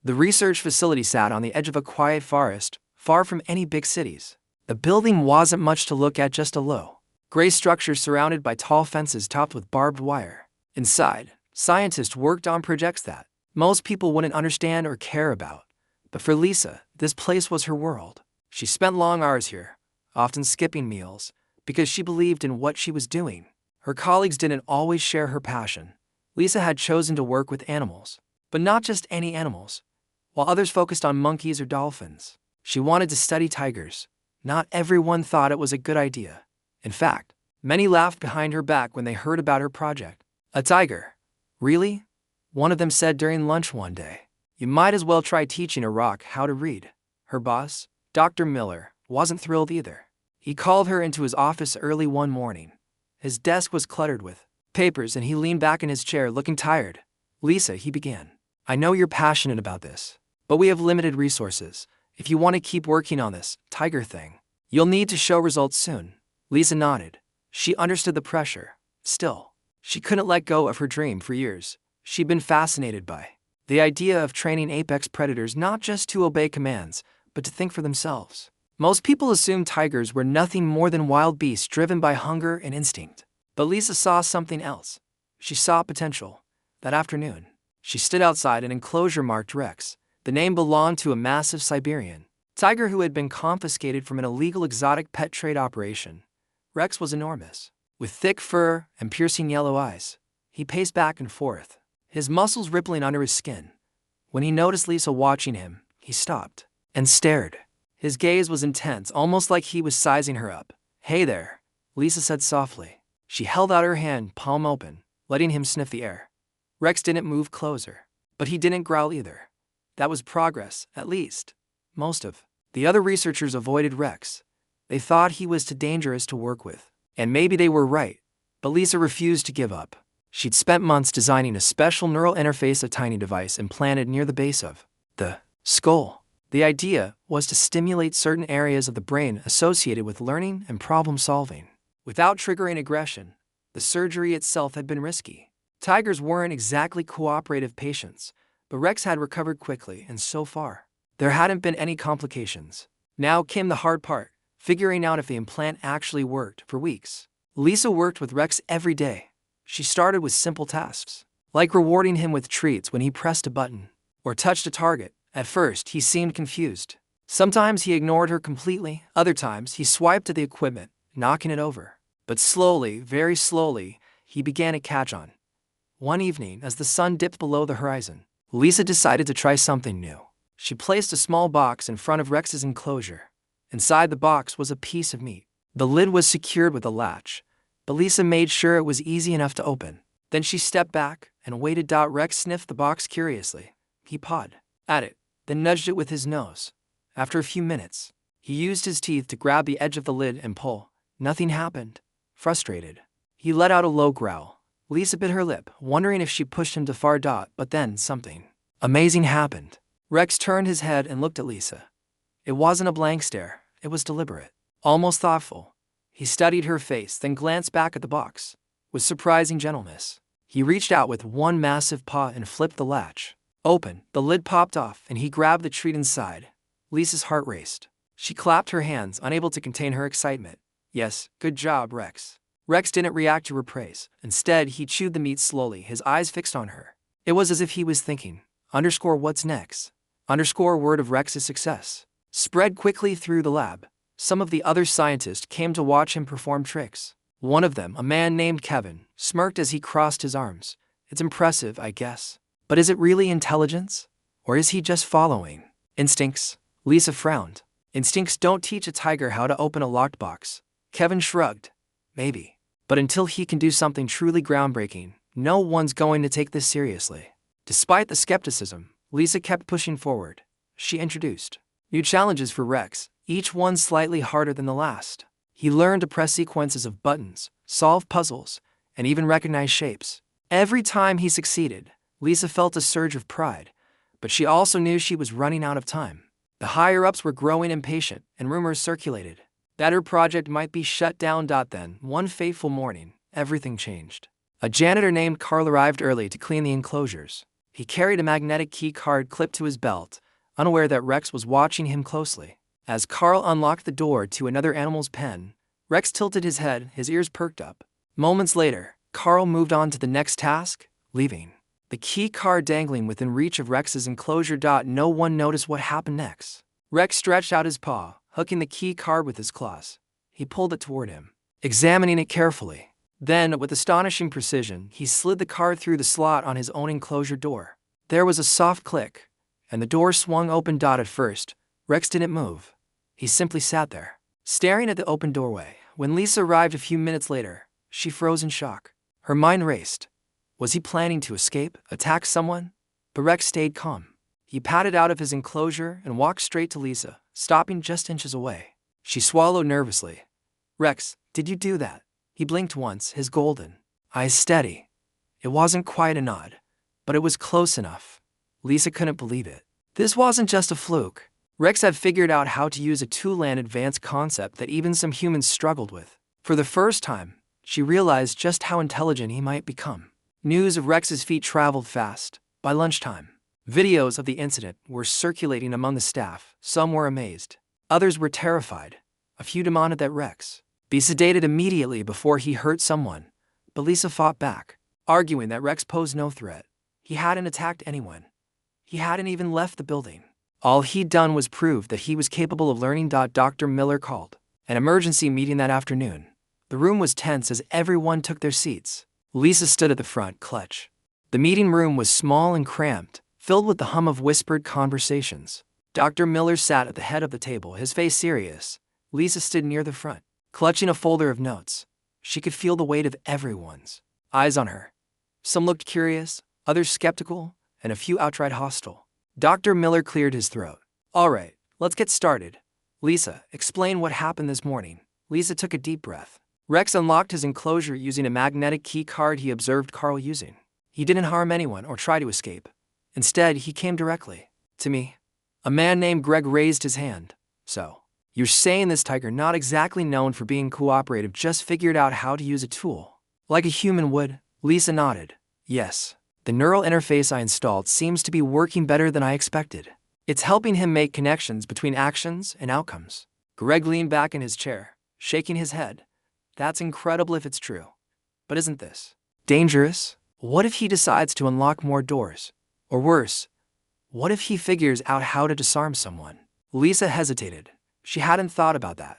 The research facility sat on the edge of a quiet forest, far from any big cities. The building wasn't much to look at, just a low, gray structure surrounded by tall fences topped with barbed wire. Inside, scientists worked on projects that most people wouldn't understand or care about. But for Lisa, this place was her world. She spent long hours here, often skipping meals, because she believed in what she was doing. Her colleagues didn't always share her passion. Lisa had chosen to work with animals, but not just any animals. While others focused on monkeys or dolphins, she wanted to study tigers. Not everyone thought it was a good idea. In fact, many laughed behind her back when they heard about her project. A tiger? Really? One of them said during lunch one day. You might as well try teaching a rock how to read. Her boss, Dr. Miller, wasn't thrilled either. He called her into his office early one morning. His desk was cluttered with papers and he leaned back in his chair looking tired. Lisa, he began, I know you're passionate about this, but we have limited resources. If you want to keep working on this tiger thing, you'll need to show results soon. Lisa nodded. She understood the pressure. Still, she couldn't let go of her dream for years. She'd been fascinated by the idea of training apex predators not just to obey commands, but to think for themselves. Most people assumed tigers were nothing more than wild beasts driven by hunger and instinct. But Lisa saw something else. She saw potential. That afternoon, she stood outside an enclosure marked Rex. The name belonged to a massive Siberian tiger who had been confiscated from an illegal exotic pet trade operation. Rex was enormous, with thick fur and piercing yellow eyes. He paced back and forth, his muscles rippling under his skin. When he noticed Lisa watching him, he stopped and stared. His gaze was intense, almost like he was sizing her up. Hey there, Lisa said softly. She held out her hand, palm open, letting him sniff the air. Rex didn't move closer, but he didn't growl either. That was progress, at least. Most of the other researchers avoided Rex. They thought he was too dangerous to work with. And maybe they were right, but Lisa refused to give up. She'd spent months designing a special neural interface, a tiny device implanted near the base of the skull. The idea was to stimulate certain areas of the brain associated with learning and problem solving. Without triggering aggression, the surgery itself had been risky. Tigers weren't exactly cooperative patients, but Rex had recovered quickly, and so far, there hadn't been any complications. Now came the hard part, figuring out if the implant actually worked. For weeks, Lisa worked with Rex every day. She started with simple tasks, like rewarding him with treats when he pressed a button or touched a target. At first, he seemed confused. Sometimes he ignored her completely, other times he swiped at the equipment, knocking it over. But slowly, very slowly, he began to catch on. One evening, as the sun dipped below the horizon, Lisa decided to try something new. She placed a small box in front of Rex's enclosure. Inside the box was a piece of meat. The lid was secured with a latch, but Lisa made sure it was easy enough to open. Then she stepped back and waited. Rex sniffed the box curiously. He pawed at it, then nudged it with his nose. After a few minutes, he used his teeth to grab the edge of the lid and pull. Nothing happened. Frustrated, he let out a low growl. Lisa bit her lip, wondering if she pushed him too far. But then something amazing happened. Rex turned his head and looked at Lisa. It wasn't a blank stare, it was deliberate, almost thoughtful. He studied her face, then glanced back at the box. With surprising gentleness, he reached out with one massive paw and flipped the latch open. The lid popped off and he grabbed the treat inside. Lisa's heart raced. She clapped her hands, unable to contain her excitement. Yes, good job, Rex. Rex didn't react to her praise. Instead, he chewed the meat slowly, his eyes fixed on her. It was as if he was thinking, what's next? Word of Rex's success spread quickly through the lab. Some of the other scientists came to watch him perform tricks. One of them, a man named Kevin, smirked as he crossed his arms. It's impressive, I guess. But is it really intelligence? Or is he just following instincts? Lisa frowned. Instincts don't teach a tiger how to open a locked box. Kevin shrugged. Maybe. But until he can do something truly groundbreaking, no one's going to take this seriously. Despite the skepticism, Lisa kept pushing forward. She introduced new challenges for Rex, each one slightly harder than the last. He learned to press sequences of buttons, solve puzzles, and even recognize shapes. Every time he succeeded, Lisa felt a surge of pride, but she also knew she was running out of time. The higher-ups were growing impatient, and rumors circulated that her project might be shut down. Then, one fateful morning, everything changed. A janitor named Carl arrived early to clean the enclosures. He carried a magnetic key card clipped to his belt, unaware that Rex was watching him closely. As Carl unlocked the door to another animal's pen, Rex tilted his head, his ears perked up. Moments later, Carl moved on to the next task, leaving the key card dangling within reach of Rex's enclosure. No one noticed what happened next. Rex stretched out his paw, hooking the key card with his claws. He pulled it toward him, examining it carefully. Then, with astonishing precision, he slid the card through the slot on his own enclosure door. There was a soft click, and the door swung open. At first, Rex didn't move. He simply sat there, staring at the open doorway. When Lisa arrived a few minutes later, she froze in shock. Her mind raced. Was he planning to escape, attack someone? But Rex stayed calm. He padded out of his enclosure and walked straight to Lisa, stopping just inches away. She swallowed nervously. "Rex, did you do that?" He blinked once, his golden eyes steady. It wasn't quite a nod, but it was close enough. Lisa couldn't believe it. This wasn't just a fluke. Rex had figured out how to use a tool, an advanced concept that even some humans struggled with. For the first time, she realized just how intelligent he might become. News of Rex's feat traveled fast. By lunchtime, videos of the incident were circulating among the staff. Some were amazed. Others were terrified. A few demanded that Rex be sedated immediately before he hurt someone. But Lisa fought back, arguing that Rex posed no threat. He hadn't attacked anyone. He hadn't even left the building. All he'd done was prove that he was capable of learning. Dr. Miller called an emergency meeting that afternoon. The room was tense as everyone took their seats. Lisa stood at the front, clutch. The meeting room was small and cramped, filled with the hum of whispered conversations. Dr. Miller sat at the head of the table, his face serious. Lisa stood near the front, clutching a folder of notes. She could feel the weight of everyone's eyes on her. Some looked curious, others skeptical, and a few outright hostile. Dr. Miller cleared his throat. "All right, let's get started. Lisa, explain what happened this morning." Lisa took a deep breath. Rex unlocked his enclosure using a magnetic key card he observed Carl using. He didn't harm anyone or try to escape. Instead, he came directly to me. A man named Greg raised his hand. "So, you're saying this tiger, not exactly known for being cooperative, just figured out how to use a tool like a human would?" Lisa nodded. "Yes. The neural interface I installed seems to be working better than I expected. It's helping him make connections between actions and outcomes." Greg leaned back in his chair, shaking his head. "That's incredible if it's true. But isn't this dangerous? What if he decides to unlock more doors? Or worse, what if he figures out how to disarm someone?" Lisa hesitated. She hadn't thought about that.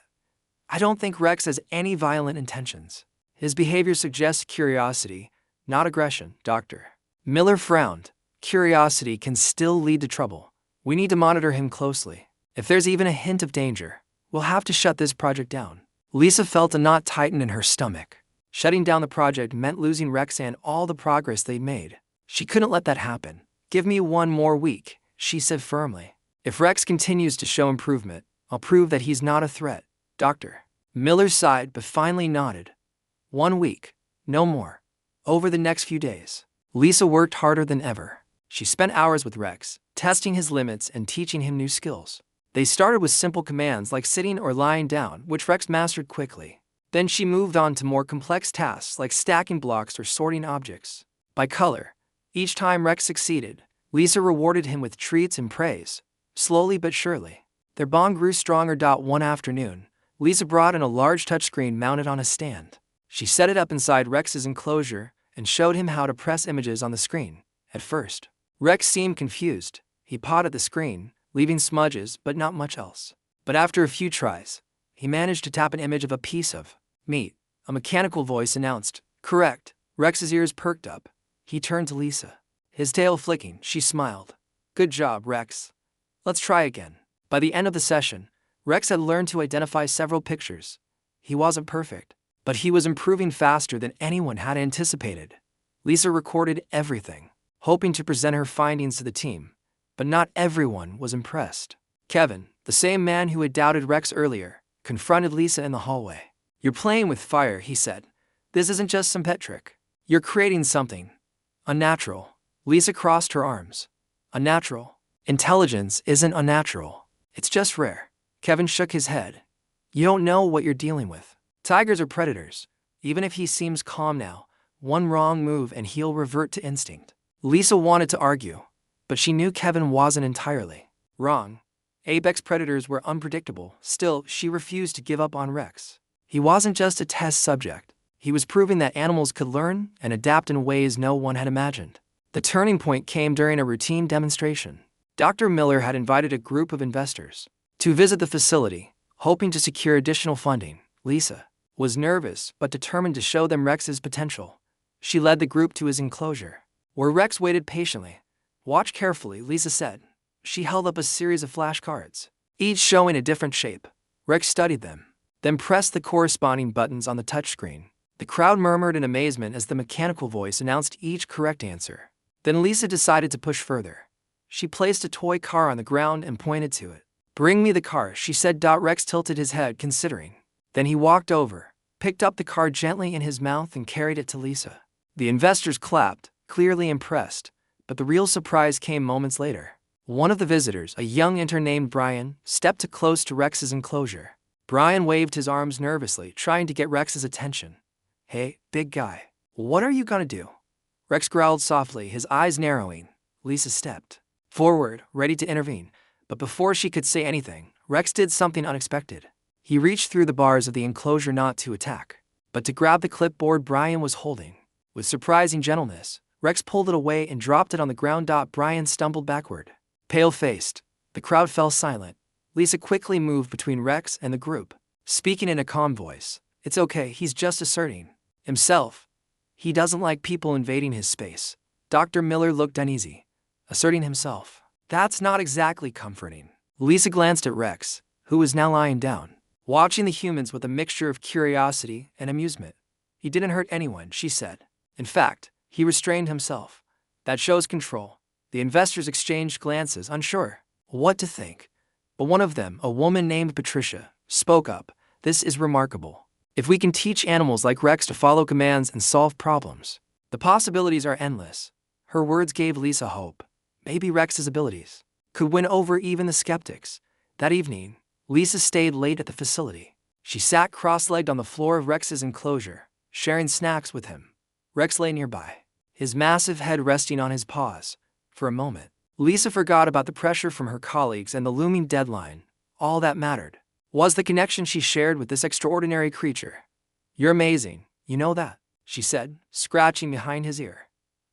"I don't think Rex has any violent intentions. His behavior suggests curiosity, not aggression." Dr. Miller frowned. "Curiosity can still lead to trouble. We need to monitor him closely. If there's even a hint of danger, we'll have to shut this project down." Lisa felt a knot tighten in her stomach. Shutting down the project meant losing Rex and all the progress they'd made. She couldn't let that happen. "Give me 1 more week," she said firmly. "If Rex continues to show improvement, I'll prove that he's not a threat." Dr. Miller sighed but finally nodded. 1 week, no more. Over the next few days, Lisa worked harder than ever. She spent hours with Rex, testing his limits and teaching him new skills. They started with simple commands like sitting or lying down, which Rex mastered quickly. Then she moved on to more complex tasks like stacking blocks or sorting objects by color. Each time Rex succeeded, Lisa rewarded him with treats and praise. Slowly but surely, their bond grew stronger. One afternoon, Lisa brought in a large touchscreen mounted on a stand. She set it up inside Rex's enclosure and showed him how to press images on the screen. At first, Rex seemed confused. He pawed at the screen, leaving smudges but not much else. But after a few tries, he managed to tap an image of a piece of meat. A mechanical voice announced, "Correct." Rex's ears perked up. He turned to Lisa. His tail flicking, she smiled. "Good job, Rex. Let's try again." By the end of the session, Rex had learned to identify several pictures. He wasn't perfect, but he was improving faster than anyone had anticipated. Lisa recorded everything, hoping to present her findings to the team. But not everyone was impressed. Kevin, the same man who had doubted Rex earlier, confronted Lisa in the hallway. "You're playing with fire," he said. "This isn't just some pet trick. You're creating something unnatural." Lisa crossed her arms. "Unnatural? Intelligence isn't unnatural. It's just rare." Kevin shook his head. "You don't know what you're dealing with. Tigers are predators. Even if he seems calm now, one wrong move and he'll revert to instinct." Lisa wanted to argue, but she knew Kevin wasn't entirely wrong. Apex predators were unpredictable. Still, she refused to give up on Rex. He wasn't just a test subject. He was proving that animals could learn and adapt in ways no one had imagined. The turning point came during a routine demonstration. Dr. Miller had invited a group of investors to visit the facility, hoping to secure additional funding. Lisa was nervous but determined to show them Rex's potential. She led the group to his enclosure, where Rex waited patiently. "Watch carefully," Lisa said. She held up a series of flashcards, each showing a different shape. Rex studied them, then pressed the corresponding buttons on the touchscreen. The crowd murmured in amazement as the mechanical voice announced each correct answer. Then Lisa decided to push further. She placed a toy car on the ground and pointed to it. "Bring me the car," she said. Rex tilted his head, considering. Then he walked over, picked up the car gently in his mouth and carried it to Lisa. The investors clapped, clearly impressed, but the real surprise came moments later. One of the visitors, a young intern named Brian, stepped close to Rex's enclosure. Brian waved his arms nervously, trying to get Rex's attention. "Hey, big guy, what are you gonna do?" Rex growled softly, his eyes narrowing. Lisa stepped forward, ready to intervene, but before she could say anything, Rex did something unexpected. He reached through the bars of the enclosure not to attack, but to grab the clipboard Brian was holding. With surprising gentleness, Rex pulled it away and dropped it on the ground. Brian stumbled backward. Pale-faced, the crowd fell silent. Lisa quickly moved between Rex and the group, speaking in a calm voice. "It's okay, he's just asserting himself. He doesn't like people invading his space." Dr. Miller looked uneasy. "Asserting himself? That's not exactly comforting." Lisa glanced at Rex, who was now lying down, watching the humans with a mixture of curiosity and amusement. "He didn't hurt anyone," she said. "In fact, he restrained himself. That shows control." The investors exchanged glances, unsure what to think. But one of them, a woman named Patricia, spoke up. "This is remarkable. If we can teach animals like Rex to follow commands and solve problems, the possibilities are endless." Her words gave Lisa hope. Maybe Rex's abilities could win over even the skeptics. That evening, Lisa stayed late at the facility. She sat cross-legged on the floor of Rex's enclosure, sharing snacks with him. Rex lay nearby, his massive head resting on his paws. For a moment, Lisa forgot about the pressure from her colleagues and the looming deadline. All that mattered was the connection she shared with this extraordinary creature. "You're amazing, you know that," she said, scratching behind his ear.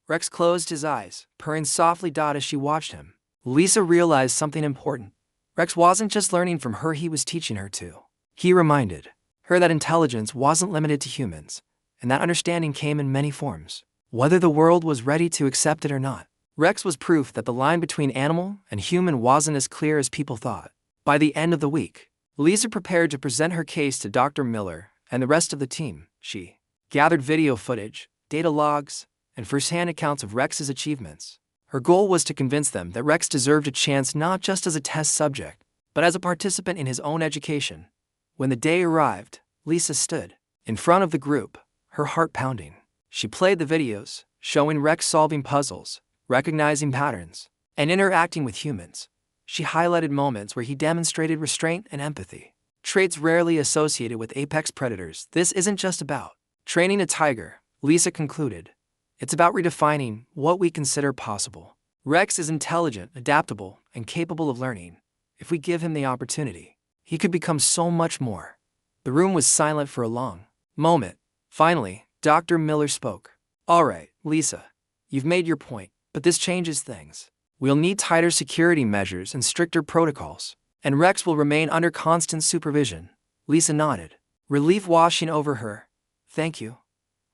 Rex closed his eyes, purring softly. As she watched him, Lisa realized something important. Rex wasn't just learning from her, he was teaching her too. He reminded her that intelligence wasn't limited to humans, and that understanding came in many forms, whether the world was ready to accept it or not. Rex was proof that the line between animal and human wasn't as clear as people thought. By the end of the week, Lisa prepared to present her case to Dr. Miller and the rest of the team. She gathered video footage, data logs, and first-hand accounts of Rex's achievements. Her goal was to convince them that Rex deserved a chance not just as a test subject, but as a participant in his own education. When the day arrived, Lisa stood in front of the group, her heart pounding. She played the videos, showing Rex solving puzzles, recognizing patterns, and interacting with humans. She highlighted moments where he demonstrated restraint and empathy, traits rarely associated with apex predators. "This isn't just about training a tiger," Lisa concluded. "It's about redefining what we consider possible. Rex is intelligent, adaptable, and capable of learning. If we give him the opportunity, he could become so much more." The room was silent for a long moment. Finally, Dr. Miller spoke. "All right, Lisa, you've made your point, but this changes things. We'll need tighter security measures and stricter protocols, and Rex will remain under constant supervision." Lisa nodded, relief washing over her. "Thank you.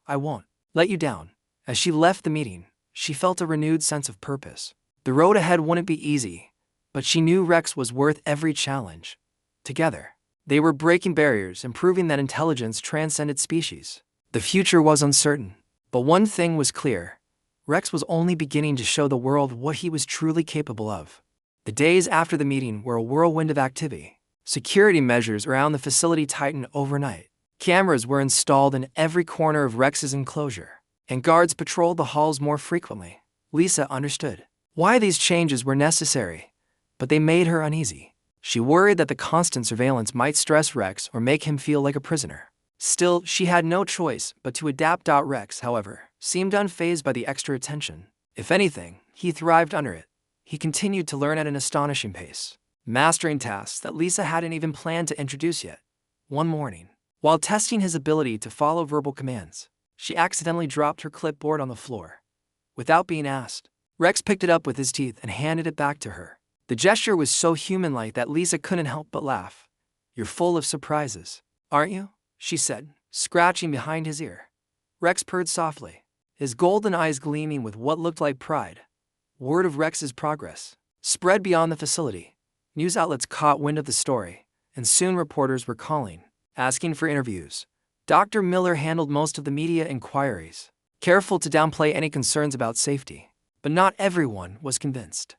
I won't let you down." As she left the meeting, she felt a renewed sense of purpose. The road ahead wouldn't be easy, but she knew Rex was worth every challenge. Together, they were breaking barriers and proving that intelligence transcended species. The future was uncertain, but one thing was clear. Rex was only beginning to show the world what he was truly capable of. The days after the meeting were a whirlwind of activity. Security measures around the facility tightened overnight. Cameras were installed in every corner of Rex's enclosure, and guards patrolled the halls more frequently. Lisa understood why these changes were necessary, but they made her uneasy. She worried that the constant surveillance might stress Rex or make him feel like a prisoner. Still, she had no choice but to adapt. Rex, however, seemed unfazed by the extra attention. If anything, he thrived under it. He continued to learn at an astonishing pace, mastering tasks that Lisa hadn't even planned to introduce yet. One morning, while testing his ability to follow verbal commands, she accidentally dropped her clipboard on the floor. Without being asked, Rex picked it up with his teeth and handed it back to her. The gesture was so human-like that Lisa couldn't help but laugh. "You're full of surprises, aren't you?" she said, scratching behind his ear. Rex purred softly, his golden eyes gleaming with what looked like pride. Word of Rex's progress spread beyond the facility. News outlets caught wind of the story, and soon reporters were calling, asking for interviews. Dr. Miller handled most of the media inquiries, careful to downplay any concerns about safety. But not everyone was convinced.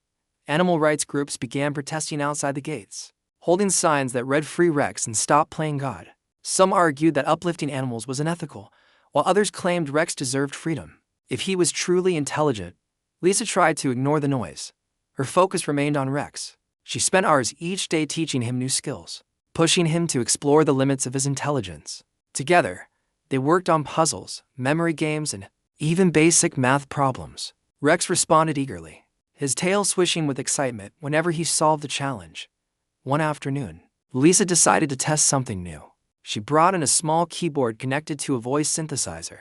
Animal rights groups began protesting outside the gates, holding signs that read "Free Rex" and "Stop Playing God." Some argued that uplifting animals was unethical, while others claimed Rex deserved freedom. If he was truly intelligent, Lisa tried to ignore the noise. Her focus remained on Rex. She spent hours each day teaching him new skills, pushing him to explore the limits of his intelligence. Together, they worked on puzzles, memory games, and even basic math problems. Rex responded eagerly, his tail swishing with excitement whenever he solved a challenge. One afternoon, Lisa decided to test something new. She brought in a small keyboard connected to a voice synthesizer.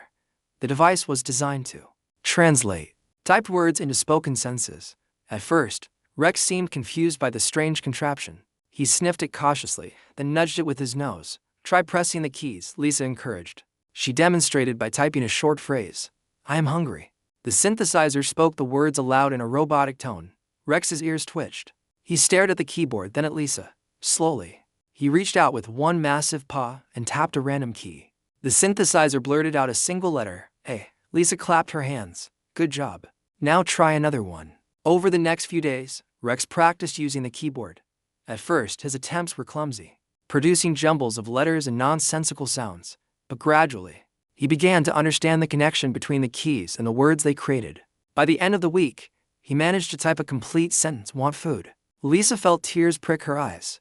The device was designed to translate typed words into spoken sentences. At first, Rex seemed confused by the strange contraption. He sniffed it cautiously, then nudged it with his nose. "Try pressing the keys," Lisa encouraged. She demonstrated by typing a short phrase. "I am hungry." The synthesizer spoke the words aloud in a robotic tone. Rex's ears twitched. He stared at the keyboard, then at Lisa. Slowly, he reached out with one massive paw and tapped a random key. The synthesizer blurted out a single letter, A. Lisa clapped her hands. "Good job. Now try another one." Over the next few days, Rex practiced using the keyboard. At first, his attempts were clumsy, producing jumbles of letters and nonsensical sounds. But gradually, he began to understand the connection between the keys and the words they created. By the end of the week, he managed to type a complete sentence, "Want food." Lisa felt tears prick her eyes.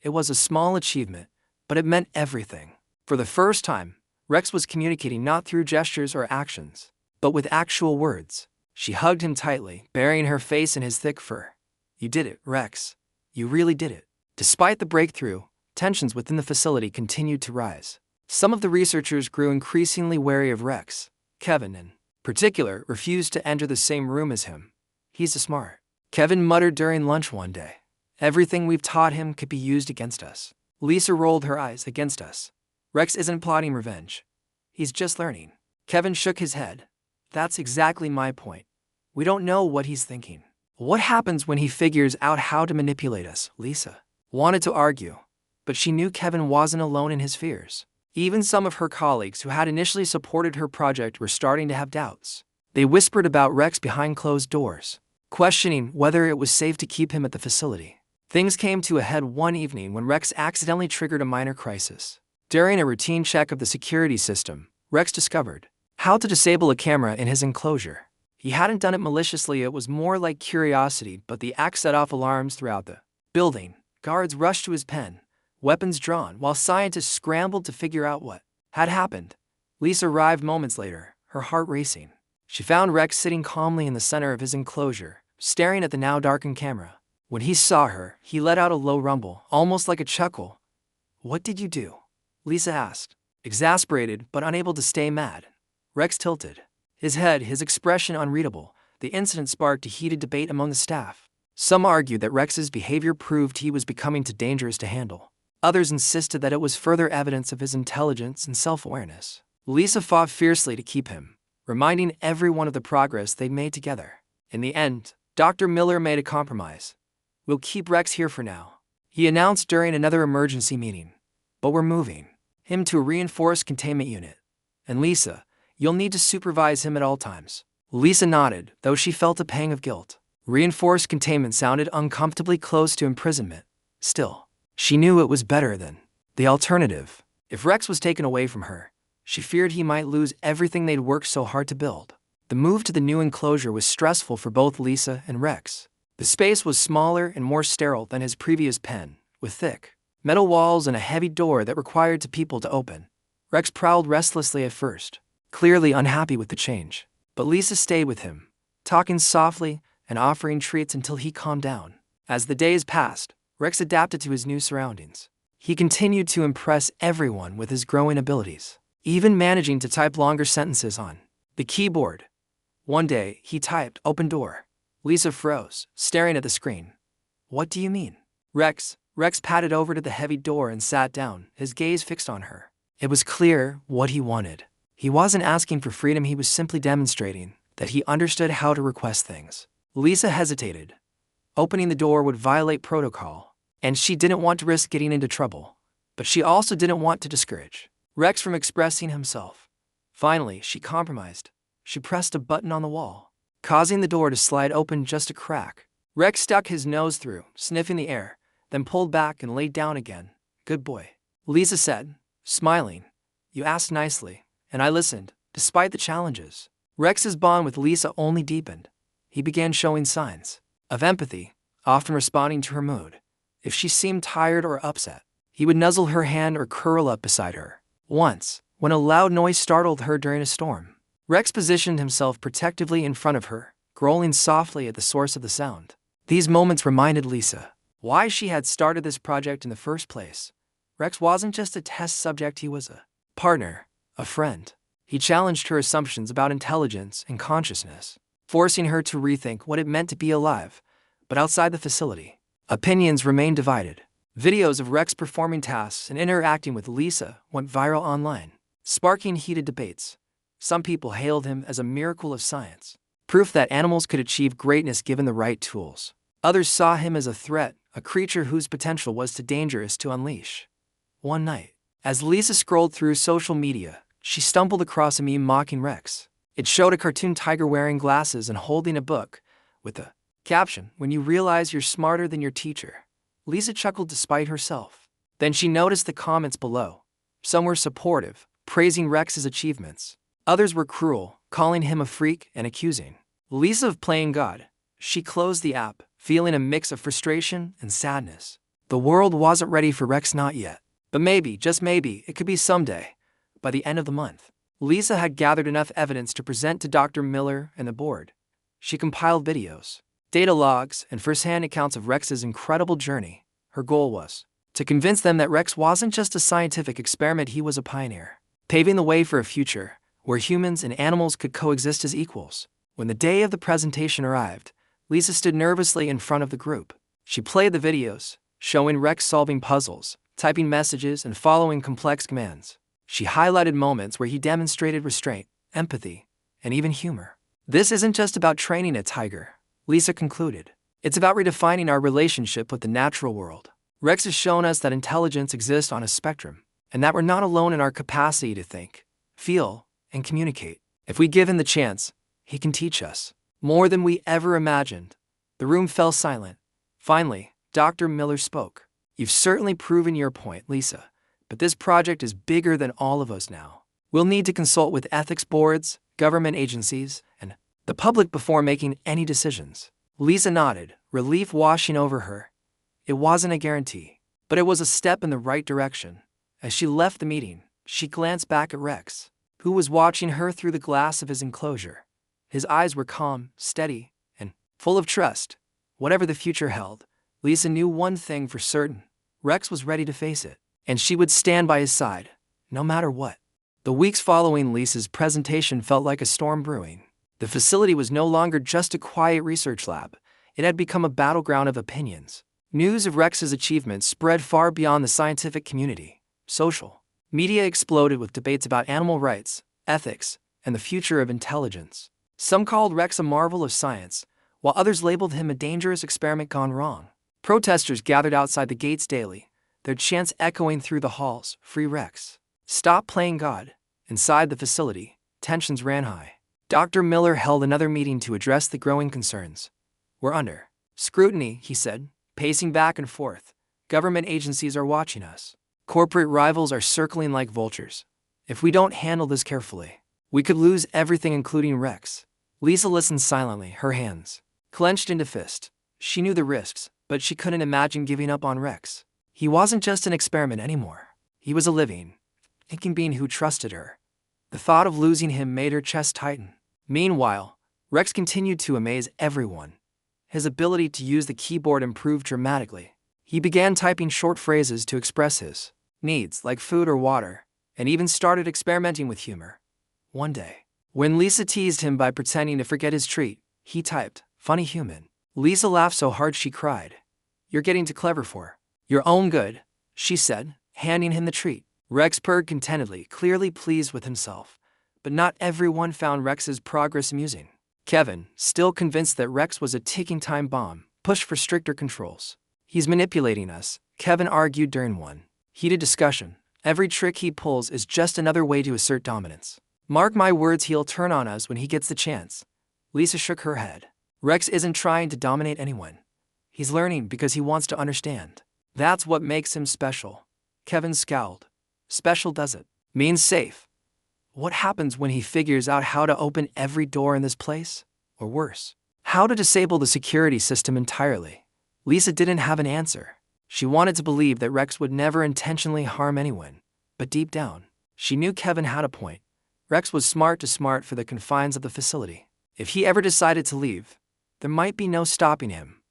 It was a small achievement, but it meant everything. For the first time, Rex was communicating not through gestures or actions, but with actual words. She hugged him tightly, burying her face in his thick fur. "You did it, Rex. You really did it." Despite the breakthrough, tensions within the facility continued to rise. Some of the researchers grew increasingly wary of Rex. Kevin, in particular, refused to enter the same room as him. "He's a smart," Kevin muttered during lunch one day. "Everything we've taught him could be used against us." Lisa rolled her eyes. "Against us? Rex isn't plotting revenge. He's just learning." Kevin shook his head. "That's exactly my point. We don't know what he's thinking. What happens when he figures out how to manipulate us?" Lisa wanted to argue, but she knew Kevin wasn't alone in his fears. Even some of her colleagues who had initially supported her project were starting to have doubts. They whispered about Rex behind closed doors, questioning whether it was safe to keep him at the facility. Things came to a head one evening when Rex accidentally triggered a minor crisis. During a routine check of the security system, Rex discovered how to disable a camera in his enclosure. He hadn't done it maliciously, it was more like curiosity, but the act set off alarms throughout the building. Guards rushed to his pen, weapons drawn, while scientists scrambled to figure out what had happened. Lisa arrived moments later, her heart racing. She found Rex sitting calmly in the center of his enclosure, staring at the now darkened camera. When he saw her, he let out a low rumble, almost like a chuckle. "What did you do?" Lisa asked, exasperated but unable to stay mad. Rex tilted his head, his expression unreadable. The incident sparked a heated debate among the staff. Some argued that Rex's behavior proved he was becoming too dangerous to handle. Others insisted that it was further evidence of his intelligence and self-awareness. Lisa fought fiercely to keep him, reminding everyone of the progress they'd made together. In the end, Dr. Miller made a compromise. "We'll keep Rex here for now," he announced during another emergency meeting. "But we're moving him to a reinforced containment unit. And Lisa, you'll need to supervise him at all times." Lisa nodded, though she felt a pang of guilt. Reinforced containment sounded uncomfortably close to imprisonment. Still, she knew it was better than the alternative. If Rex was taken away from her, she feared he might lose everything they'd worked so hard to build. The move to the new enclosure was stressful for both Lisa and Rex. The space was smaller and more sterile than his previous pen, with thick metal walls and a heavy door that required two people to open. Rex prowled restlessly at first, clearly unhappy with the change. But Lisa stayed with him, talking softly and offering treats until he calmed down. As the days passed, Rex adapted to his new surroundings. He continued to impress everyone with his growing abilities, even managing to type longer sentences on the keyboard. One day, he typed, "Open door." Lisa froze, staring at the screen. "What do you mean?" Rex padded over to the heavy door and sat down, his gaze fixed on her. It was clear what he wanted. He wasn't asking for freedom, he was simply demonstrating that he understood how to request things. Lisa hesitated. Opening the door would violate protocol, and she didn't want to risk getting into trouble. But she also didn't want to discourage Rex from expressing himself. Finally, she compromised. She pressed a button on the wall, causing the door to slide open just a crack. Rex stuck his nose through, sniffing the air, then pulled back and laid down again. "Good boy," Lisa said, smiling. "You asked nicely, and I listened, despite the challenges." Rex's bond with Lisa only deepened. He began showing signs of empathy, often responding to her mood. If she seemed tired or upset, he would nuzzle her hand or curl up beside her. Once, when a loud noise startled her during a storm, Rex positioned himself protectively in front of her, growling softly at the source of the sound. These moments reminded Lisa why she had started this project in the first place. Rex wasn't just a test subject, he was a partner, a friend. He challenged her assumptions about intelligence and consciousness, forcing her to rethink what it meant to be alive. But outside the facility, opinions remained divided. Videos of Rex performing tasks and interacting with Lisa went viral online, sparking heated debates. Some people hailed him as a miracle of science, proof that animals could achieve greatness given the right tools. Others saw him as a threat, a creature whose potential was too dangerous to unleash. One night, as Lisa scrolled through social media, she stumbled across a meme mocking Rex. It showed a cartoon tiger wearing glasses and holding a book, with the caption, "When you realize you're smarter than your teacher." Lisa chuckled despite herself. Then she noticed the comments below. Some were supportive, praising Rex's achievements. Others were cruel, calling him a freak and accusing Lisa of playing God. She closed the app, feeling a mix of frustration and sadness. The world wasn't ready for Rex, not yet. But maybe, just maybe, it could be someday. By the end of the month, Lisa had gathered enough evidence to present to Dr. Miller and the board. She compiled videos, data logs, and first-hand accounts of Rex's incredible journey. Her goal was to convince them that Rex wasn't just a scientific experiment, he was a pioneer, paving the way for a future where humans and animals could coexist as equals. When the day of the presentation arrived, Lisa stood nervously in front of the group. She played the videos, showing Rex solving puzzles, typing messages, and following complex commands. She highlighted moments where he demonstrated restraint, empathy, and even humor. "This isn't just about training a tiger," Lisa concluded. "It's about redefining our relationship with the natural world. Rex has shown us that intelligence exists on a spectrum, and that we're not alone in our capacity to think, feel, and communicate. If we give him the chance, he can teach us more than we ever imagined." The room fell silent. Finally, Dr. Miller spoke. "You've certainly proven your point, Lisa, but this project is bigger than all of us now. We'll need to consult with ethics boards, government agencies, and the public before making any decisions." Lisa nodded, relief washing over her. It wasn't a guarantee, but it was a step in the right direction. As she left the meeting, she glanced back at Rex, who was watching her through the glass of his enclosure. His eyes were calm, steady, and full of trust. Whatever the future held, Lisa knew one thing for certain: Rex was ready to face it, and she would stand by his side, no matter what. The weeks following Lisa's presentation felt like a storm brewing. The facility was no longer just a quiet research lab. It had become a battleground of opinions. News of Rex's achievements spread far beyond the scientific community. Social media exploded with debates about animal rights, ethics, and the future of intelligence. Some called Rex a marvel of science, while others labeled him a dangerous experiment gone wrong. Protesters gathered outside the gates daily, their chants echoing through the halls, "Free Rex! Stop playing God!" Inside the facility, tensions ran high. Dr. Miller held another meeting to address the growing concerns. "We're under scrutiny," he said, pacing back and forth. "Government agencies are watching us. Corporate rivals are circling like vultures. If we don't handle this carefully, we could lose everything, including Rex." Lisa listened silently, her hands clenched into fist. She knew the risks, but she couldn't imagine giving up on Rex. He wasn't just an experiment anymore. He was a living, thinking being who trusted her. The thought of losing him made her chest tighten. Meanwhile, Rex continued to amaze everyone. His ability to use the keyboard improved dramatically. He began typing short phrases to express his needs, like food or water, and even started experimenting with humor. One day, when Lisa teased him by pretending to forget his treat, he typed, "Funny human." Lisa laughed so hard she cried. "You're getting too clever for your own good," she said, handing him the treat. Rex purred contentedly, clearly pleased with himself. But not everyone found Rex's progress amusing. Kevin, still convinced that Rex was a ticking time bomb, pushed for stricter controls. "He's manipulating us," Kevin argued during one heated discussion. "Every trick he pulls is just another way to assert dominance. Mark my words, he'll turn on us when he gets the chance." Lisa shook her head. "Rex isn't trying to dominate anyone. He's learning because he wants to understand. That's what makes him special." Kevin scowled. "Special doesn't mean safe. What happens when he figures out how to open every door in this place? Or worse, how to disable the security system entirely?" Lisa didn't have an answer. She wanted to believe that Rex would never intentionally harm anyone, but deep down, she knew Kevin had a point. Rex was smart for the confines of the facility. If he ever decided to leave, there might be no stopping him.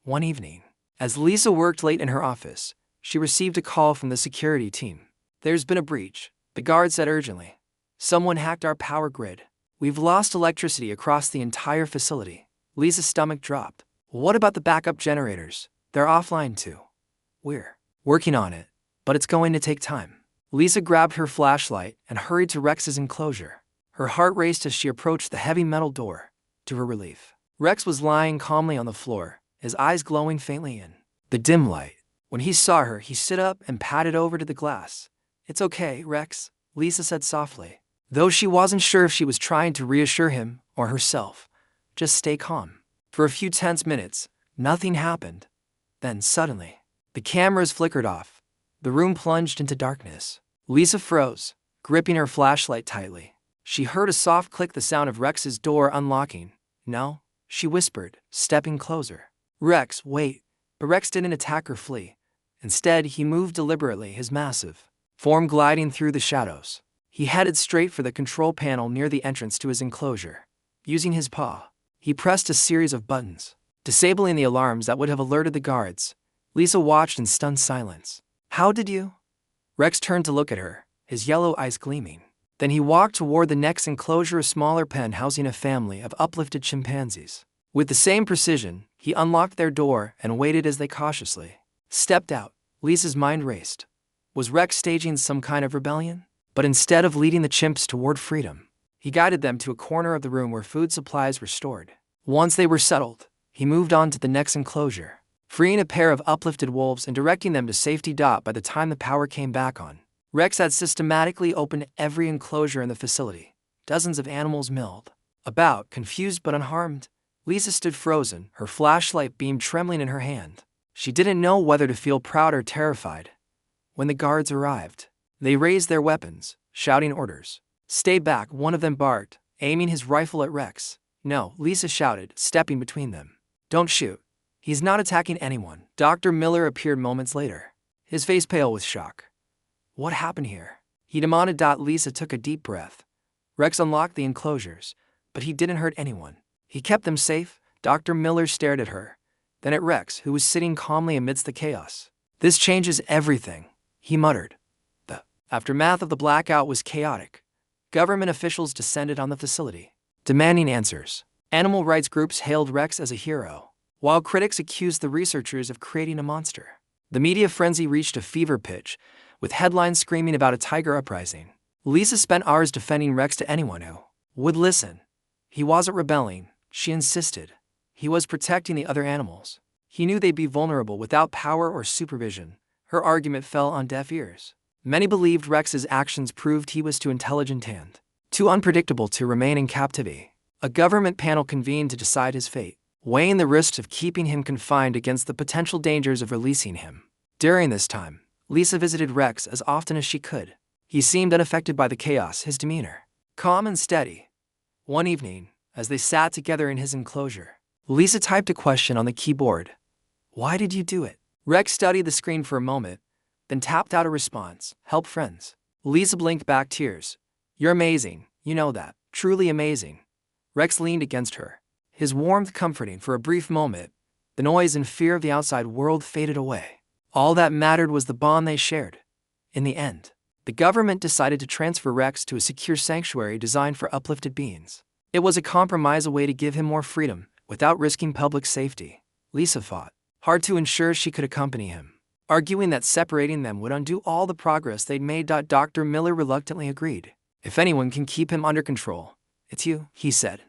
One evening, as Lisa worked late in her office, she received a call from the security team. "There's been a breach," the guard said urgently. "Someone hacked our power grid. We've lost electricity across the entire facility." Lisa's stomach dropped. "What about the backup generators? They're offline too." "We're working on it, but it's going to take time." Lisa grabbed her flashlight and hurried to Rex's enclosure. Her heart raced as she approached the heavy metal door. To her relief, Rex was lying calmly on the floor, his eyes glowing faintly in the dim light. When he saw her, he stood up and padded over to the glass. "It's okay, Rex," Lisa said softly, though she wasn't sure if she was trying to reassure him or herself. "Just stay calm." For a few tense minutes, nothing happened. Then suddenly, the cameras flickered off. The room plunged into darkness. Lisa froze, gripping her flashlight tightly. She heard a soft click, the sound of Rex's door unlocking. "No," she whispered, stepping closer. "Rex, wait." But Rex didn't attack or flee. Instead, he moved deliberately, his massive form gliding through the shadows. He headed straight for the control panel near the entrance to his enclosure. Using his paw, he pressed a series of buttons, disabling the alarms that would have alerted the guards. Lisa watched in stunned silence. "How did you?" Rex turned to look at her, his yellow eyes gleaming. Then he walked toward the next enclosure, a smaller pen housing a family of uplifted chimpanzees. With the same precision, he unlocked their door and waited as they cautiously stepped out. Lisa's mind raced. Was Rex staging some kind of rebellion? But instead of leading the chimps toward freedom, he guided them to a corner of the room where food supplies were stored. Once they were settled, he moved on to the next enclosure, freeing a pair of uplifted wolves and directing them to safety. By the time the power came back on, Rex had systematically opened every enclosure in the facility. Dozens of animals milled about, confused but unharmed. Lisa stood frozen, her flashlight beam trembling in her hand. She didn't know whether to feel proud or terrified. When the guards arrived, they raised their weapons, shouting orders. "Stay back," one of them barked, aiming his rifle at Rex. "No," Lisa shouted, stepping between them. "Don't shoot. He's not attacking anyone." Dr. Miller appeared moments later, his face pale with shock. "What happened here?" he demanded. Lisa took a deep breath. Rex unlocked the enclosures, but he didn't hurt anyone. He kept them safe. Dr. Miller stared at her, then at Rex, who was sitting calmly amidst the chaos. "This changes everything," he muttered. The aftermath of the blackout was chaotic. Government officials descended on the facility, demanding answers. Animal rights groups hailed Rex as a hero, while critics accused the researchers of creating a monster. The media frenzy reached a fever pitch, with headlines screaming about a tiger uprising. Lisa spent hours defending Rex to anyone who would listen. He wasn't rebelling, she insisted. He was protecting the other animals. He knew they'd be vulnerable without power or supervision. Her argument fell on deaf ears. Many believed Rex's actions proved he was too intelligent and too unpredictable to remain in captivity. A government panel convened to decide his fate, weighing the risks of keeping him confined against the potential dangers of releasing him. During this time, Lisa visited Rex as often as she could. He seemed unaffected by the chaos, his demeanor calm and steady. One evening, as they sat together in his enclosure, Lisa typed a question on the keyboard. "Why did you do it?" Rex studied the screen for a moment, then tapped out a response. "Help friends." Lisa blinked back, tears. "You're amazing, you know that. Truly amazing." Rex leaned against her, his warmth comforting for a brief moment. The noise and fear of the outside world faded away. All that mattered was the bond they shared. In the end, the government decided to transfer Rex to a secure sanctuary designed for uplifted beings. It was a compromise, a way to give him more freedom without risking public safety. Lisa fought hard to ensure she could accompany him, arguing that separating them would undo all the progress they'd made. Dr. Miller reluctantly agreed. If anyone can keep him under control, it's you, he said.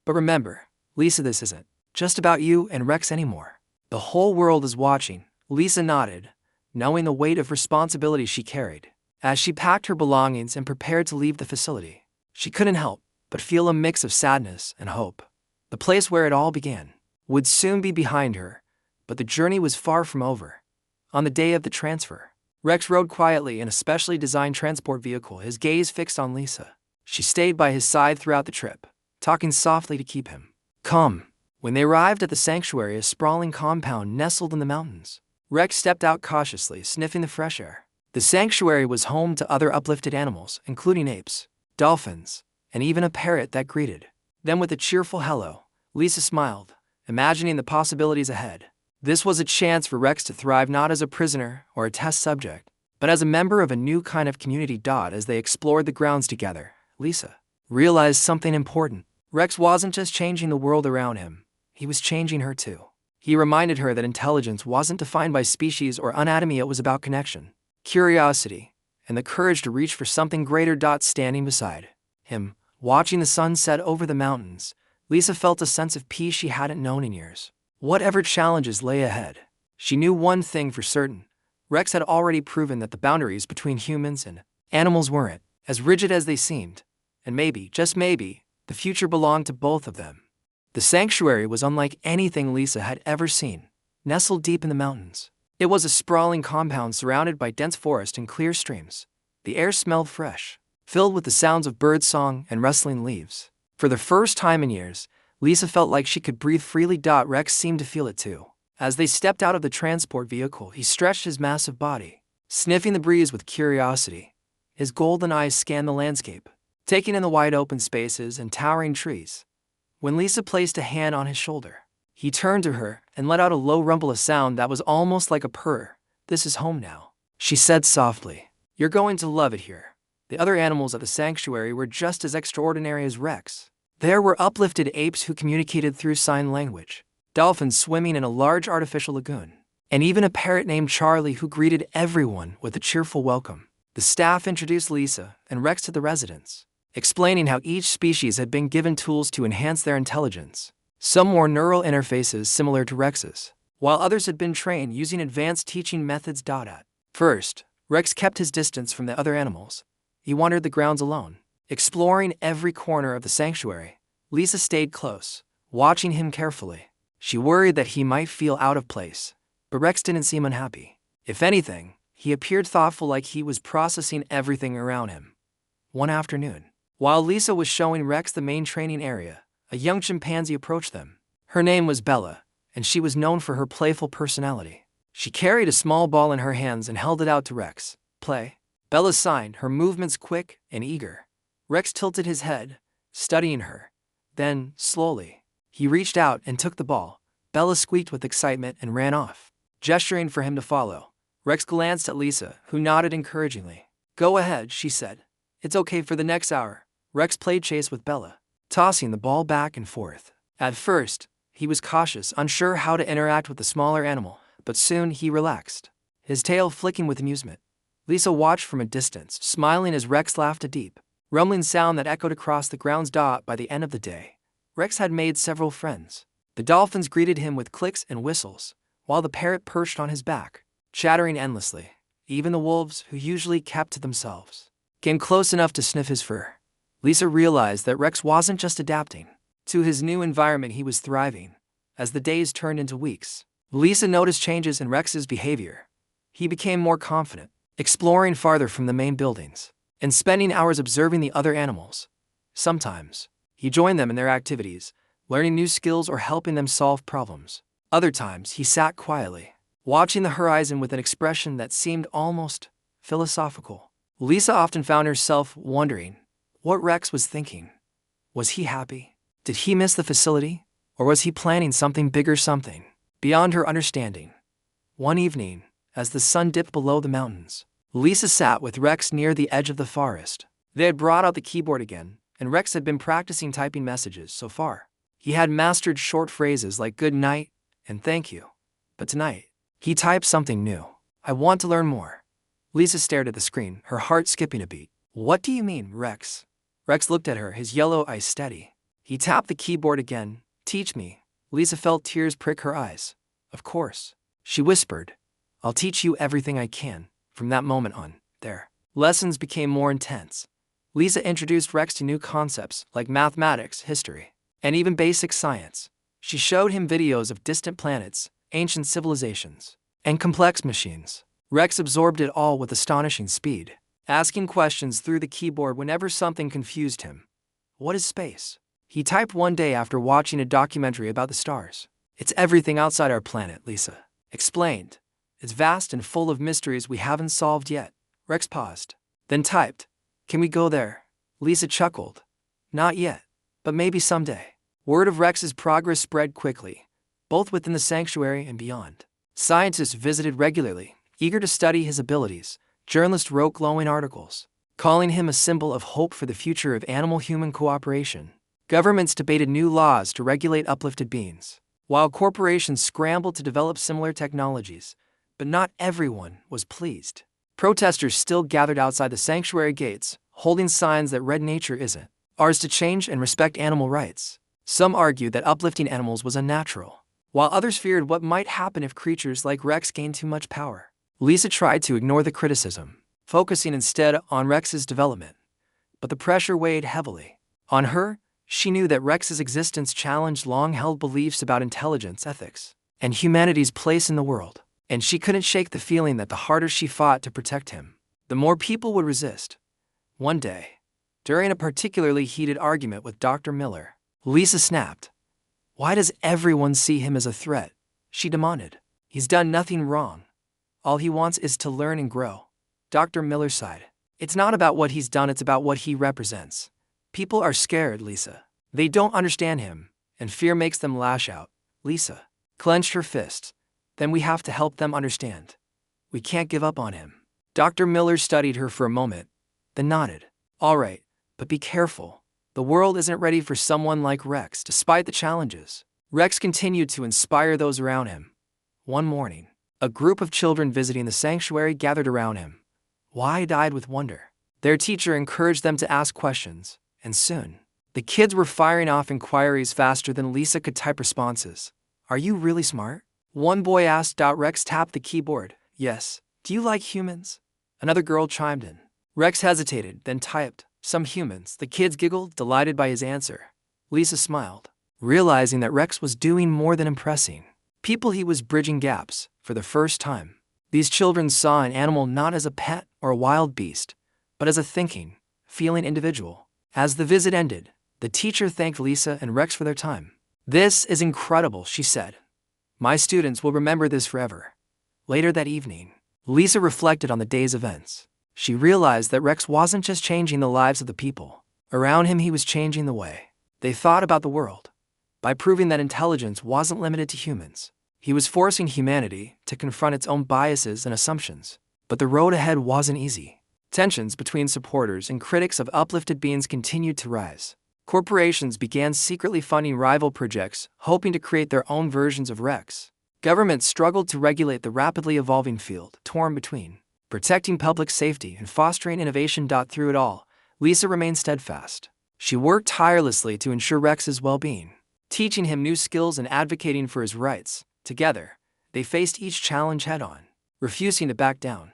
But remember, Lisa, this isn't just about you and Rex anymore. The whole world is watching. Lisa nodded, knowing the weight of responsibility she carried. As she packed her belongings and prepared to leave the facility, she couldn't help but feel a mix of sadness and hope. The place where it all began would soon be behind her, but the journey was far from over. On the day of the transfer, Rex rode quietly in a specially designed transport vehicle, his gaze fixed on Lisa. She stayed by his side throughout the trip, talking softly to keep him calm. When they arrived at the sanctuary, a sprawling compound nestled in the mountains, Rex stepped out cautiously, sniffing the fresh air. The sanctuary was home to other uplifted animals, including apes, dolphins, and even a parrot that greeted them with a cheerful hello. Lisa smiled, imagining the possibilities ahead. This was a chance for Rex to thrive, not as a prisoner or a test subject, but as a member of a new kind of community. As they explored the grounds together, Lisa realized something important. Rex wasn't just changing the world around him, he was changing her too. He reminded her that intelligence wasn't defined by species or anatomy, it was about connection, curiosity, and the courage to reach for something greater. Standing beside him, watching the sun set over the mountains, Lisa felt a sense of peace she hadn't known in years. Whatever challenges lay ahead, she knew one thing for certain. Rex had already proven that the boundaries between humans and animals weren't as rigid as they seemed, and maybe, just maybe, the future belonged to both of them. The sanctuary was unlike anything Lisa had ever seen. Nestled deep in the mountains, it was a sprawling compound surrounded by dense forest and clear streams. The air smelled fresh, filled with the sounds of birdsong and rustling leaves. For the first time in years, Lisa felt like she could breathe freely. Rex seemed to feel it too. As they stepped out of the transport vehicle, he stretched his massive body, sniffing the breeze with curiosity. His golden eyes scanned the landscape, taking in the wide open spaces and towering trees. When Lisa placed a hand on his shoulder, he turned to her and let out a low rumble, a sound that was almost like a purr. "This is home now," she said softly. "You're going to love it here." The other animals at the sanctuary were just as extraordinary as Rex. There were uplifted apes who communicated through sign language, dolphins swimming in a large artificial lagoon, and even a parrot named Charlie who greeted everyone with a cheerful welcome. The staff introduced Lisa and Rex to the residents, explaining how each species had been given tools to enhance their intelligence. Some wore neural interfaces similar to Rex's, while others had been trained using advanced teaching methods. At first, Rex kept his distance from the other animals. He wandered the grounds alone, exploring every corner of the sanctuary. Lisa stayed close, watching him carefully. She worried that he might feel out of place, but Rex didn't seem unhappy. If anything, he appeared thoughtful, like he was processing everything around him. One afternoon, while Lisa was showing Rex the main training area, a young chimpanzee approached them. Her name was Bella, and she was known for her playful personality. She carried a small ball in her hands and held it out to Rex. "Play." Bella signed, her movements quick and eager. Rex tilted his head, studying her. Then, slowly, he reached out and took the ball. Bella squeaked with excitement and ran off, gesturing for him to follow. Rex glanced at Lisa, who nodded encouragingly. "Go ahead," she said. "It's okay for the next hour." Rex played chase with Bella, tossing the ball back and forth. At first, he was cautious, unsure how to interact with the smaller animal, but soon he relaxed, his tail flicking with amusement. Lisa watched from a distance, smiling as Rex laughed, a deep, rumbling sound that echoed across the grounds. By the end of the day, Rex had made several friends. The dolphins greeted him with clicks and whistles, while the parrot perched on his back, chattering endlessly. Even the wolves, who usually kept to themselves, came close enough to sniff his fur. Lisa realized that Rex wasn't just adapting to his new environment, he was thriving. As the days turned into weeks, Lisa noticed changes in Rex's behavior. He became more confident, exploring farther from the main buildings, and spending hours observing the other animals. Sometimes, he joined them in their activities, learning new skills or helping them solve problems. Other times, he sat quietly, watching the horizon with an expression that seemed almost philosophical. Lisa often found herself wondering what Rex was thinking. Was he happy? Did he miss the facility? Or was he planning something bigger, something beyond her understanding? One evening, as the sun dipped below the mountains, Lisa sat with Rex near the edge of the forest. They had brought out the keyboard again, and Rex had been practicing typing messages. So far, he had mastered short phrases like good night and thank you. But tonight, he typed something new. I want to learn more. Lisa stared at the screen, her heart skipping a beat. What do you mean, Rex? Rex looked at her, his yellow eyes steady. He tapped the keyboard again. Teach me. Lisa felt tears prick her eyes. Of course, she whispered. I'll teach you everything I can. From that moment on, their lessons became more intense. Lisa introduced Rex to new concepts like mathematics, history, and even basic science. She showed him videos of distant planets, ancient civilizations, and complex machines. Rex absorbed it all with astonishing speed, asking questions through the keyboard whenever something confused him. What is space? He typed one day after watching a documentary about the stars. It's everything outside our planet, Lisa explained. It's vast and full of mysteries we haven't solved yet. Rex paused, then typed, Can we go there? Lisa chuckled. Not yet, but maybe someday. Word of Rex's progress spread quickly, both within the sanctuary and beyond. Scientists visited regularly, eager to study his abilities. Journalists wrote glowing articles, calling him a symbol of hope for the future of animal-human cooperation. Governments debated new laws to regulate uplifted beings, while corporations scrambled to develop similar technologies. But not everyone was pleased. Protesters still gathered outside the sanctuary gates, holding signs that read nature isn't ours to change and respect animal rights. Some argued that uplifting animals was unnatural, while others feared what might happen if creatures like Rex gained too much power. Lisa tried to ignore the criticism, focusing instead on Rex's development. But the pressure weighed heavily on her. She knew that Rex's existence challenged long-held beliefs about intelligence, ethics, and humanity's place in the world. And she couldn't shake the feeling that the harder she fought to protect him, the more people would resist. One day, during a particularly heated argument with Dr. Miller, Lisa snapped. Why does everyone see him as a threat? She demanded. He's done nothing wrong. All he wants is to learn and grow. Dr. Miller sighed. It's not about what he's done, it's about what he represents. People are scared, Lisa. They don't understand him, and fear makes them lash out. Lisa clenched her fists. Then we have to help them understand. We can't give up on him. Dr. Miller studied her for a moment, then nodded. All right, but be careful. The world isn't ready for someone like Rex, despite the challenges. Rex continued to inspire those around him. One morning, a group of children visiting the sanctuary gathered around him, wide-eyed with wonder. Their teacher encouraged them to ask questions, and soon, the kids were firing off inquiries faster than Lisa could type responses. Are you really smart? One boy asked. Rex tapped the keyboard. Yes. Do you like humans? Another girl chimed in. Rex hesitated, then typed, Some humans. The kids giggled, delighted by his answer. Lisa smiled, realizing that Rex was doing more than impressing people. He was bridging gaps for the first time. These children saw an animal not as a pet or a wild beast, but as a thinking, feeling individual. As the visit ended, the teacher thanked Lisa and Rex for their time. This is incredible, she said. My students will remember this forever. Later that evening, Lisa reflected on the day's events. She realized that Rex wasn't just changing the lives of the people around him, he was changing the way they thought about the world. By proving that intelligence wasn't limited to humans, he was forcing humanity to confront its own biases and assumptions. But the road ahead wasn't easy. Tensions between supporters and critics of uplifted beings continued to rise. Corporations began secretly funding rival projects, hoping to create their own versions of Rex. Governments struggled to regulate the rapidly evolving field, torn between protecting public safety and fostering innovation. Through it all, Lisa remained steadfast. She worked tirelessly to ensure Rex's well-being, teaching him new skills and advocating for his rights. Together, they faced each challenge head-on, refusing to back down.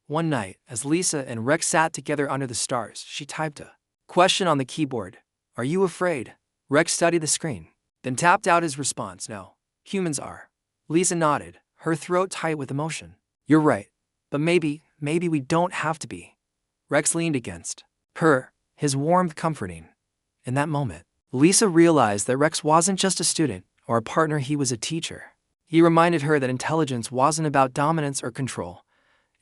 One night, as Lisa and Rex sat together under the stars, she typed a question on the keyboard. Are you afraid? Rex studied the screen, then tapped out his response. No, humans are. Lisa nodded, her throat tight with emotion. You're right, but maybe we don't have to be. Rex leaned against her, his warmth comforting. In that moment, Lisa realized that Rex wasn't just a student or a partner, he was a teacher. He reminded her that intelligence wasn't about dominance or control.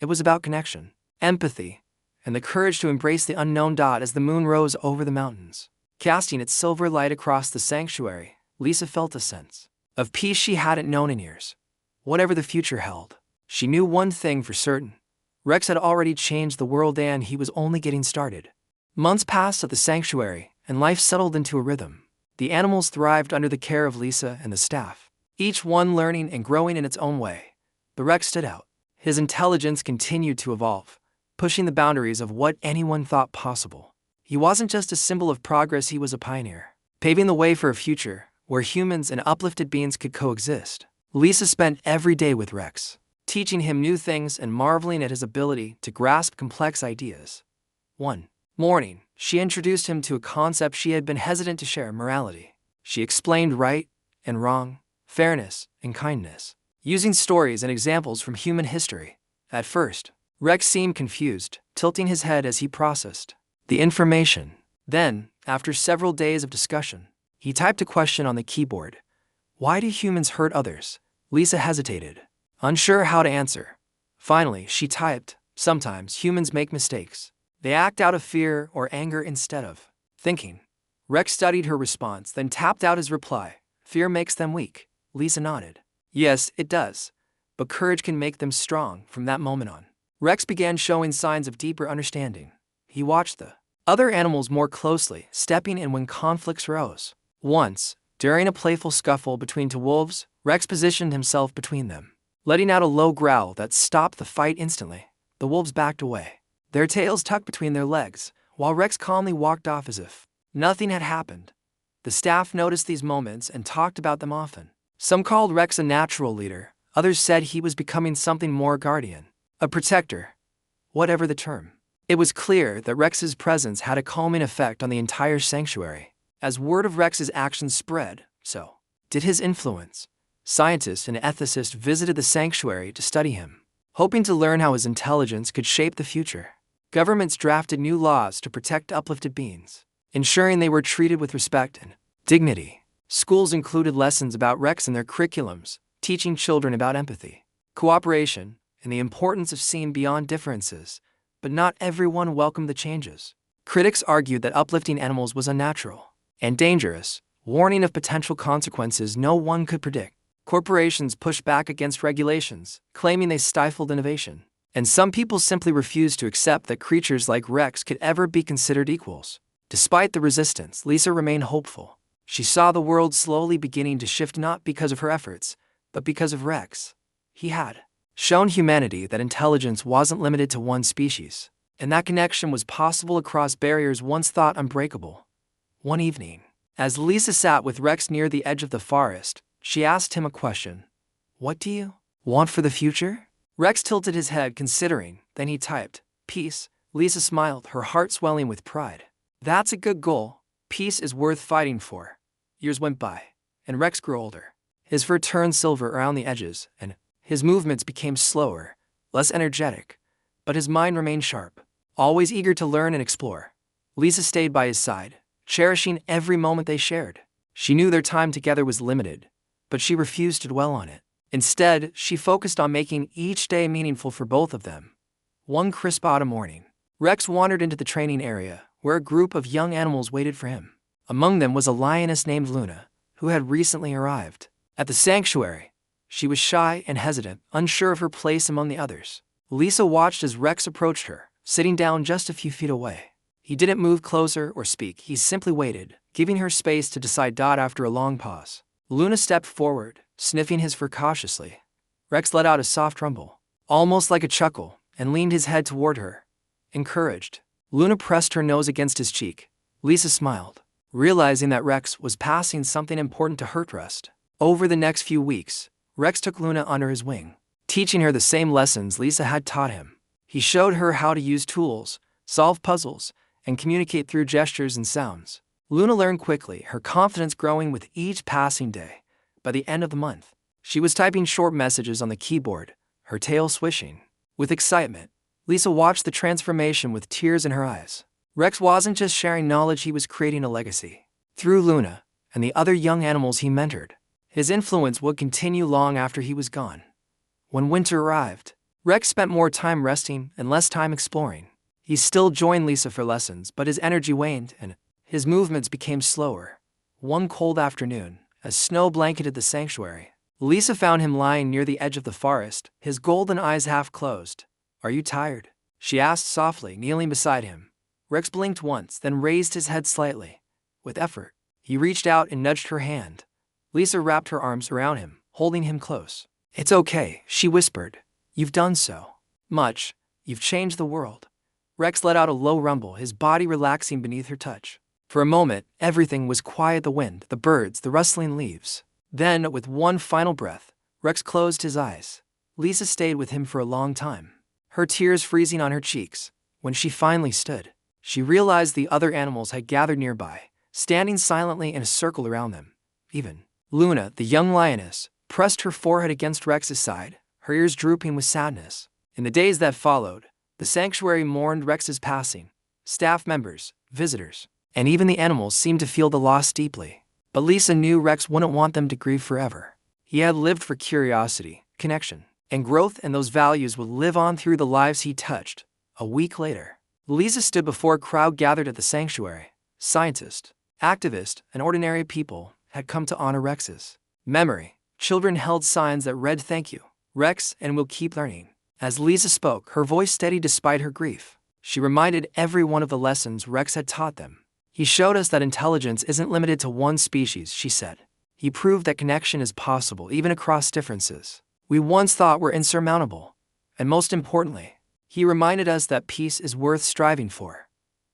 It was about connection, empathy, and the courage to embrace the unknown. As the moon rose over the mountains, Casting its silver light across the sanctuary, Lisa felt a sense of peace she hadn't known in years. Whatever the future held, she knew one thing for certain. Rex had already changed the world and he was only getting started. Months passed at the sanctuary, and life settled into a rhythm. The animals thrived under the care of Lisa and the staff, each one learning and growing in its own way. But Rex stood out. His intelligence continued to evolve, pushing the boundaries of what anyone thought possible. He wasn't just a symbol of progress, he was a pioneer, paving the way for a future where humans and uplifted beings could coexist. Lisa spent every day with Rex, teaching him new things and marveling at his ability to grasp complex ideas. One morning, she introduced him to a concept she had been hesitant to share: morality. She explained right and wrong, fairness and kindness, using stories and examples from human history. At first, Rex seemed confused, tilting his head as he processed the information. Then, after several days of discussion, he typed a question on the keyboard. Why do humans hurt others? Lisa hesitated, unsure how to answer. Finally, she typed, sometimes humans make mistakes. They act out of fear or anger instead of thinking. Rex studied her response, then tapped out his reply. Fear makes them weak. Lisa nodded. Yes, it does. But courage can make them strong. From that moment on, Rex began showing signs of deeper understanding. He watched the other animals more closely, stepping in when conflicts rose. Once, during a playful scuffle between two wolves, Rex positioned himself between them, letting out a low growl that stopped the fight instantly. The wolves backed away, their tails tucked between their legs, while Rex calmly walked off as if nothing had happened. The staff noticed these moments and talked about them often. Some called Rex a natural leader, others said he was becoming something more: guardian, a protector. Whatever the term, it was clear that Rex's presence had a calming effect on the entire sanctuary. As word of Rex's actions spread, so did his influence. Scientists and ethicists visited the sanctuary to study him, hoping to learn how his intelligence could shape the future. Governments drafted new laws to protect uplifted beings, ensuring they were treated with respect and dignity. Schools included lessons about Rex in their curriculums, teaching children about empathy, cooperation, and the importance of seeing beyond differences. But not everyone welcomed the changes. Critics argued that uplifting animals was unnatural and dangerous, warning of potential consequences no one could predict. Corporations pushed back against regulations, claiming they stifled innovation. And some people simply refused to accept that creatures like Rex could ever be considered equals. Despite the resistance, Lisa remained hopeful. She saw the world slowly beginning to shift, not because of her efforts, but because of Rex. He had shown humanity that intelligence wasn't limited to one species, and that connection was possible across barriers once thought unbreakable. One evening, as Lisa sat with Rex near the edge of the forest, she asked him a question. What do you want for the future? Rex tilted his head, considering, then he typed, peace. Lisa smiled, her heart swelling with pride. That's a good goal. Peace is worth fighting for. Years went by, and Rex grew older. His fur turned silver around the edges, and his movements became slower, less energetic, but his mind remained sharp, always eager to learn and explore. Lisa stayed by his side, cherishing every moment they shared. She knew their time together was limited, but she refused to dwell on it. Instead, she focused on making each day meaningful for both of them. One crisp autumn morning, Rex wandered into the training area, where a group of young animals waited for him. Among them was a lioness named Luna, who had recently arrived. At the sanctuary, she was shy and hesitant, unsure of her place among the others. Lisa watched as Rex approached her, sitting down just a few feet away. He didn't move closer or speak, he simply waited, giving her space to decide. After a long pause, Luna stepped forward, sniffing his fur cautiously. Rex let out a soft rumble, almost like a chuckle, and leaned his head toward her. Encouraged, Luna pressed her nose against his cheek. Lisa smiled, realizing that Rex was passing something important to her trust. Over the next few weeks, Rex took Luna under his wing, teaching her the same lessons Lisa had taught him. He showed her how to use tools, solve puzzles, and communicate through gestures and sounds. Luna learned quickly, her confidence growing with each passing day. By the end of the month, she was typing short messages on the keyboard, her tail swishing. With excitement, Lisa watched the transformation with tears in her eyes. Rex wasn't just sharing knowledge, he was creating a legacy. Through Luna and the other young animals he mentored, his influence would continue long after he was gone. When winter arrived, Rex spent more time resting and less time exploring. He still joined Lisa for lessons, but his energy waned and His movements became slower. One cold afternoon, as snow blanketed the sanctuary, Lisa found him lying near the edge of the forest, his golden eyes half closed. "Are you tired?" she asked softly, kneeling beside him. Rex blinked once, then raised his head slightly. With effort, he reached out and nudged her hand. Lisa wrapped her arms around him, holding him close. "It's okay," she whispered. "You've done so much. You've changed the world." Rex let out a low rumble, his body relaxing beneath her touch. For a moment, everything was quiet: the wind, the birds, the rustling leaves. Then, with one final breath, Rex closed his eyes. Lisa stayed with him for a long time, her tears freezing on her cheeks. When she finally stood, she realized the other animals had gathered nearby, standing silently in a circle around them. Even Luna, the young lioness, pressed her forehead against Rex's side, her ears drooping with sadness. In the days that followed, the sanctuary mourned Rex's passing. Staff members, visitors, and even the animals seemed to feel the loss deeply. But Lisa knew Rex wouldn't want them to grieve forever. He had lived for curiosity, connection, and growth, and those values would live on through the lives he touched. A week later, Lisa stood before a crowd gathered at the sanctuary. Scientists, activists, and ordinary people had come to honor Rex's memory. Children held signs that read, "Thank you, Rex, and we'll keep learning." As Lisa spoke, her voice steady despite her grief, she reminded everyone of the lessons Rex had taught them. "He showed us that intelligence isn't limited to one species," she said. "He proved that connection is possible even across differences we once thought were insurmountable. And most importantly, he reminded us that peace is worth striving for."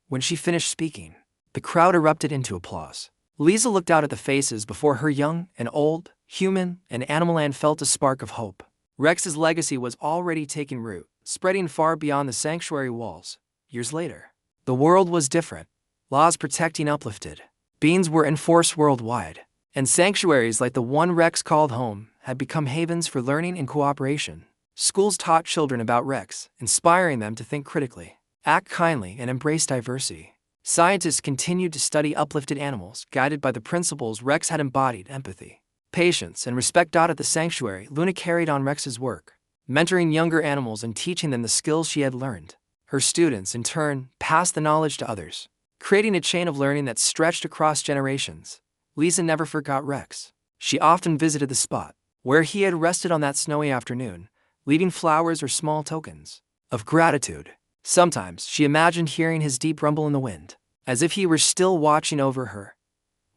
When she finished speaking, the crowd erupted into applause. Lisa looked out at the faces before her, young and old, human and animal, and felt a spark of hope. Rex's legacy was already taking root, spreading far beyond the sanctuary walls. Years later, the world was different. Laws protecting uplifted beings were enforced worldwide, and sanctuaries like the one Rex called home had become havens for learning and cooperation. Schools taught children about Rex, inspiring them to think critically, act kindly, and embrace diversity. Scientists continued to study uplifted animals, guided by the principles Rex had embodied: empathy, patience, and respect. At the sanctuary, Luna carried on Rex's work, mentoring younger animals and teaching them the skills she had learned. Her students, in turn, passed the knowledge to others, creating a chain of learning that stretched across generations. Lisa never forgot Rex. She often visited the spot where he had rested on that snowy afternoon, leaving flowers or small tokens of gratitude. Sometimes she imagined hearing his deep rumble in the wind, as if he were still watching over her.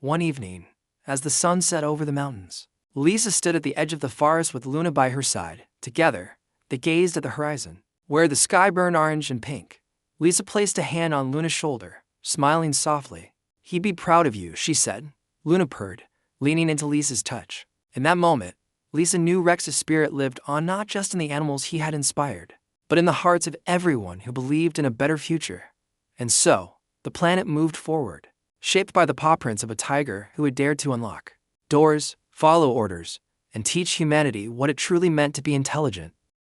One evening, as the sun set over the mountains, Lisa stood at the edge of the forest with Luna by her side. Together, they gazed at the horizon, where the sky burned orange and pink. Lisa placed a hand on Luna's shoulder, smiling softly. "He'd be proud of you," she said. Luna purred, leaning into Lisa's touch. In that moment, Lisa knew Rex's spirit lived on, not just in the animals he had inspired, but in the hearts of everyone who believed in a better future. And so, the planet moved forward, shaped by the paw prints of a tiger who had dared to unlock doors, follow orders, and teach humanity what it truly meant to be intelligent.